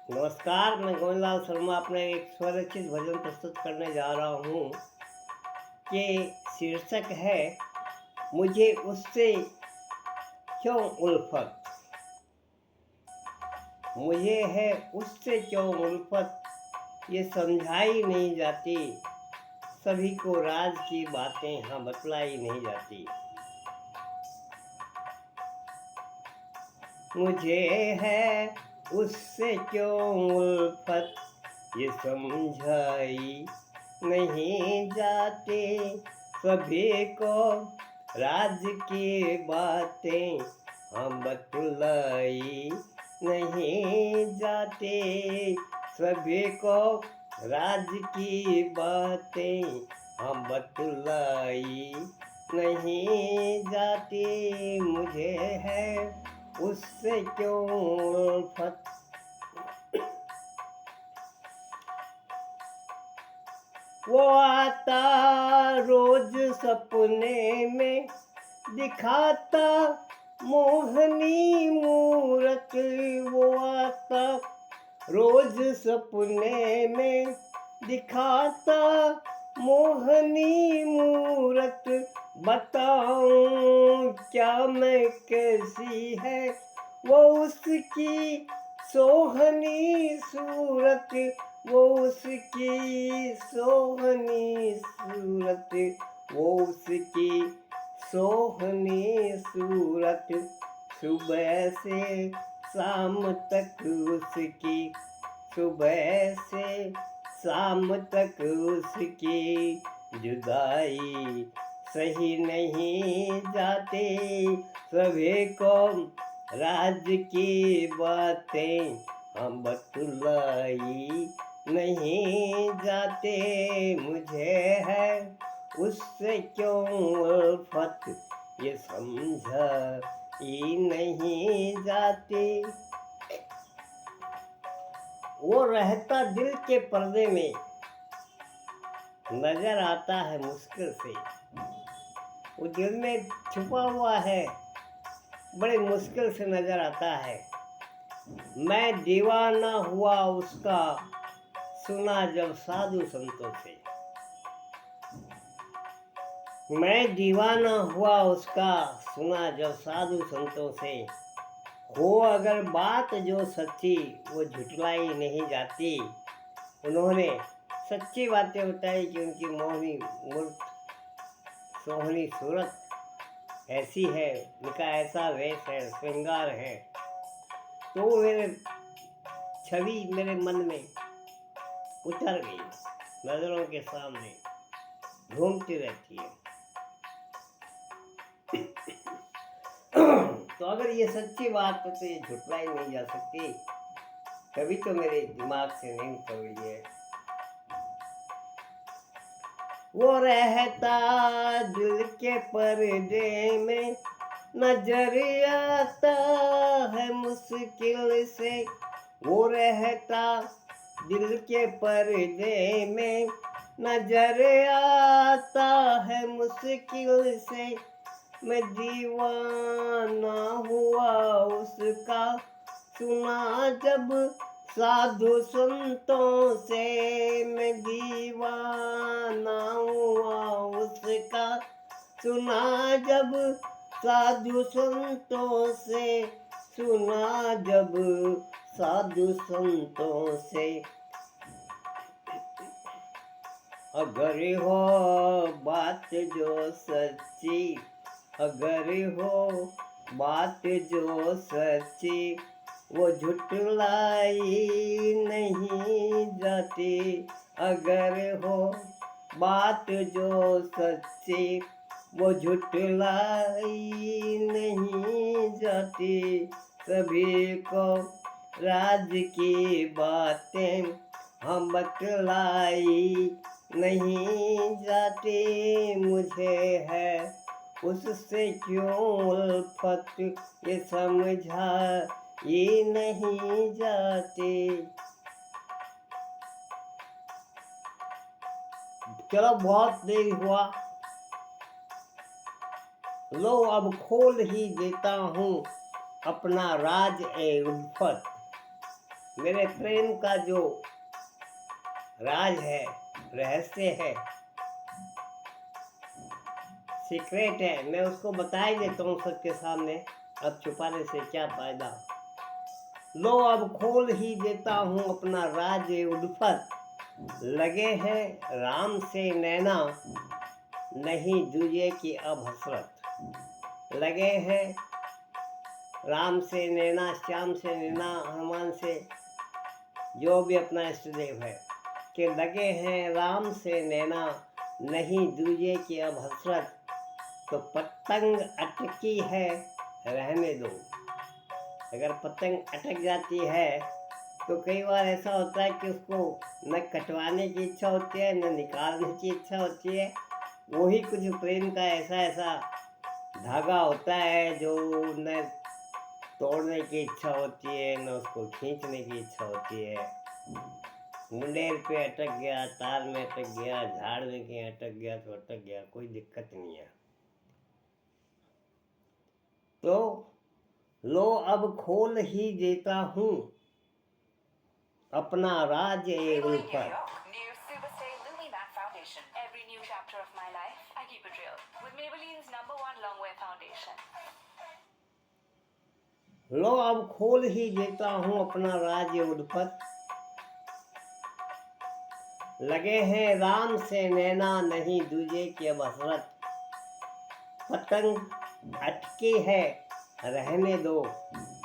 नमस्कार, मैं गोविंदलाल शर्मा अपने एक स्वरचित भजन प्रस्तुत करने जा रहा हूँ कि शीर्षक है मुझे उससे क्यों उल्फत। मुझे है उससे क्यों उल्फत, ये समझाई नहीं जाती। सभी को राज की बातें हाँ बतलाई नहीं जाती। मुझे है उससे क्यों उल्फत, ये समझाई नहीं जाती। सभी को राज की बातें हम बतलाई नहीं जाती। सभी को राज की बातें हम बतलाई नहीं जाती। मुझे है उससे क्यों उल्फत। वो आता रोज सपने में, दिखाता मोहनी मूरत। वो आता रोज सपने में, दिखाता मोहनी मूरत। बताऊं क्या मैं कैसी है वो उसकी सोहनी सूरत। वो उसकी सोहनी सूरत, वो उसकी सोहनी सूरत। सुबह से शाम तक उसकी, सुबह से शाम तक उसकी जुदाई सही नहीं जाती। सभी को राज की बातें हम बतलाई नहीं जाते। मुझे है उससे क्यों उल्फत, ये समझाई नहीं जाती। वो रहता दिल के पर्दे में, नजर आता है मुश्किल से। वो दिल में छुपा हुआ है, बड़े मुश्किल से नजर आता है। मैं दीवाना हुआ उसका, सुना जब साधु संतों से। मैं दीवाना हुआ उसका, सुना जब साधु संतों से। हो अगर बात जो सच्ची, वो झुठलाई नहीं जाती। उन्होंने सच्ची बातें बताई कि उनकी मोहनी मूर्त, सोहनी सूरत ऐसी है, उनका ऐसा वेश है, श्रृंगार है। तो मेरे छवि मेरे मन में उतर गई, नजरों के सामने घूमती रहती है। तो अगर ये सच्ची बात है तो ये झुटलाई नहीं जा सकती। कभी तो मेरे दिमाग से नहीं उतर रही है। वो रहता दिल के पर्दे में, नजर आता है मुश्किल से। वो रहता दिल के पर्दे में, नजर आता है मुश्किल से। मैं दीवाना हुआ उसका, सुना जब साधु संतों से। मैं दीवाना हुआ उसका, सुना जब साधु संतों से। सुना जब साधु संतों से। अगर हो बात जो सच्ची, अगर हो बात जो सच्ची, वो झुठलाई नहीं जाती। अगर हो बात जो सच्ची, वो झुठलाई नहीं जाती। सभी को राज की बातें हम बतलाई नहीं जाती। मुझे है उससे क्यों उल्फत, ये समझाई नहीं जाती। चलो बहुत देर हुआ, लो अब खोल ही देता हूँ अपना राज ए उल्फत। मेरे प्रेम का जो राज है, रहस्य है, सीक्रेट है, मैं उसको बता ही देता हूँ सबके सामने। अब छुपाने से क्या फायदा। लो अब खोल ही देता हूँ अपना राज उल्फत, लगे हैं राम से नैना, नहीं दूजे की अब हसरत। लगे हैं राम से नैना, श्याम से नैना, हनुमान से, जो भी अपना इष्टदेव है, कि लगे हैं राम से नैना, नहीं दूजे की अब हसरत। तो पतंग अटकी है, रहने दो। अगर पतंग अटक जाती है तो कई बार ऐसा होता है कि उसको न कटवाने की इच्छा होती है, न निकालने की इच्छा होती है। वही कुछ प्रेम का ऐसा ऐसा धागा होता है जो न तोड़ने की इच्छा होती है, न उसको खींचने की इच्छा होती है। मुंडेर पे अटक गया, तार में अटक गया, झाड़ में कहीं अटक गया तो अटक गया, कोई दिक्कत नहीं है। तो लो अब खोल ही देता हूँ अपना राज उल्फत। New Superstay Lumi Matte Foundation. Every new chapter of my life, I keep it real. With Maybelline's #1 longwear foundation. लो अब खोल ही देता हूँ अपना राज उल्फत, लगे हैं राम से नैना, नहीं दूजे की अब हसरत। पतंग अटकी है, रहने दो,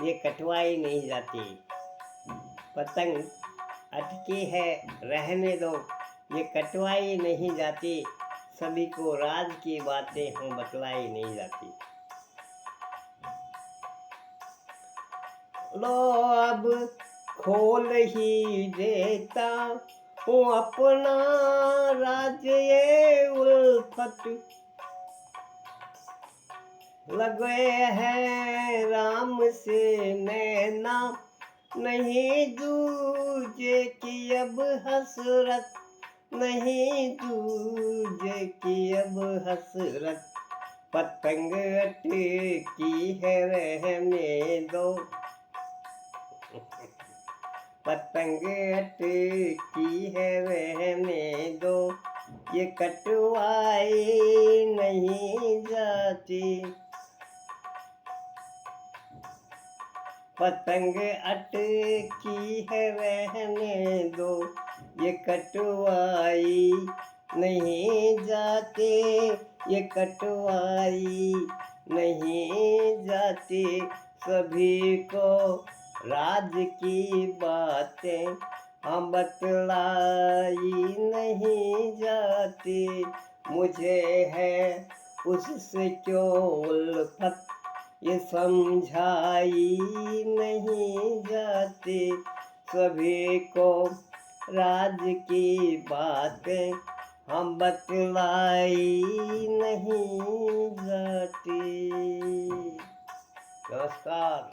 ये कटवाई नहीं जाती। पतंग अटकी है, रहने दो, ये कटवाई नहीं जाती। सभी को राज की बातें हों, बतलाई नहीं जाती। लो अब खोल ही देता हूँ अपना राज ये उल्फत, लगे हैं राम से नैना, नहीं दूजे की अब हसरत, नहीं दूजे की अब हसरत। पतंग अटकी है, रहने दो। पतंग अटकी है, रहने दो, ये कटवाई नहीं जाती। पतंग अटकी है, रहने दो, ये कटवाई नहीं जाती, ये कटवाई नहीं जाती। सभी को राज की बातें हम बतलाई नहीं जाती। मुझे है उससे क्यों उल्फत, ये समझाई नहीं जाती। सभी को राज की बातें हम बतलाई नहीं जाती। नमस्कार।